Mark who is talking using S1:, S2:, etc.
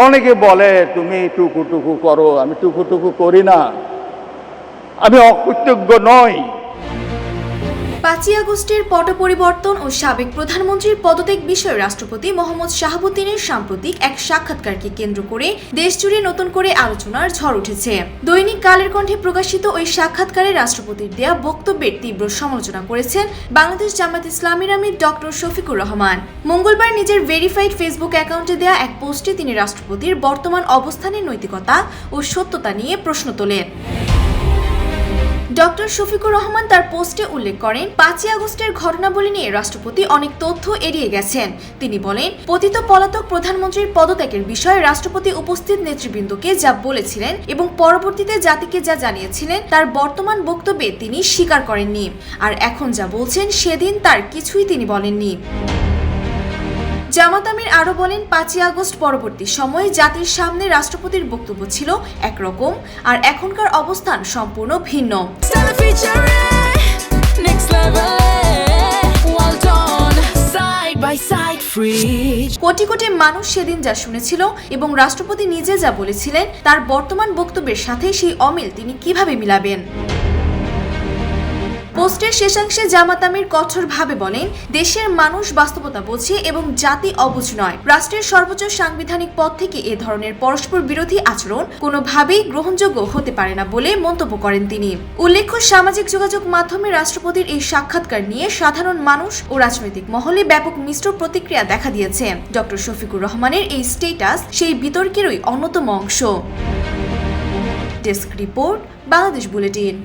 S1: অনেকে বলে তুমি টুকু টুকু করো, আমি টুকু টুকু করি না, আমি অকৃতজ্ঞ নই।
S2: ৫ই আগস্টের পট পরিবর্তন ও সাবেক প্রধানমন্ত্রীর পদত্যাগ বিষয়ে রাষ্ট্রপতি মোহাম্মদ শাহাবুদ্দিনের সাম্প্রতিক এক সাক্ষাৎকারকে কেন্দ্র করে দেশজুড়ে নতুন করে আলোচনার ঝড় উঠেছে। দৈনিক কালের কণ্ঠে প্রকাশিত ওই সাক্ষাৎকারে রাষ্ট্রপতির দেয়া বক্তব্যের তীব্র সমালোচনা করেছেন বাংলাদেশ জামায়াতে ইসলামীর আমির ডক্টর শফিকুর রহমান। মঙ্গলবার নিজের ভেরিফাইড ফেসবুক অ্যাকাউন্টে দেয়া এক পোস্টে তিনি রাষ্ট্রপতির বর্তমান অবস্থানের নৈতিকতা ও সত্যতা নিয়ে প্রশ্ন তোলেন। ডক্টর শফিকুর রহমান তার পোস্টে উল্লেখ করেন, ৫ই আগস্টের ঘটনাবলী নিয়ে রাষ্ট্রপতি অনেক তথ্য এড়িয়ে গেছেন। তিনি বলেন, পতিত পলাতক প্রধানমন্ত্রীর পদত্যাগের বিষয়ে রাষ্ট্রপতি উপস্থিত নেতৃবৃন্দকে যা বলেছিলেন এবং পরবর্তীতে জাতিকে যা জানিয়েছিলেন তার বর্তমান বক্তব্যে তিনি স্বীকার করেননি। আর এখন যা বলছেন সেদিন তার কিছুই তিনি বলেননি। জামাত আমির আরও বলেন, ৫ই আগস্ট পরবর্তী সময়ে জাতির সামনে রাষ্ট্রপতির বক্তব্য ছিল একরকম, আর এখনকার অবস্থান সম্পূর্ণ ভিন্ন। কোটি কোটি মানুষ সেদিন যা শুনেছিল এবং রাষ্ট্রপতি নিজে যা বলেছিলেন তার বর্তমান বক্তব্যের সাথে সেই অমিল তিনি কিভাবে মিলাবেন? পোস্টের শেষাংশে জামাত আমির কঠোরভাবে বলেন, দেশের মানুষ বাস্তবতা বোঝে এবং জাতি অবুঝ নয়। রাষ্ট্রের সর্বোচ্চ সাংবিধানিক পদ থেকে এ ধরনের পরস্পর বিরোধী আচরণ কোনোভাবেই গ্রহণযোগ্য হতে পারে না বলে মন্তব্য করেন তিনি। উল্লেখ্য, সামাজিক যোগাযোগ মাধ্যমে রাষ্ট্রপতির এই সাক্ষাৎকার নিয়ে সাধারণ মানুষ ও রাজনৈতিক মহলে ব্যাপক মিশ্র প্রতিক্রিয়া দেখা দিয়েছে। ডক্টর শফিকুর রহমানের এই স্ট্যাটাস সেই বিতর্কেরই অন্যতম অংশ। Desk report, Bangladesh bulletin.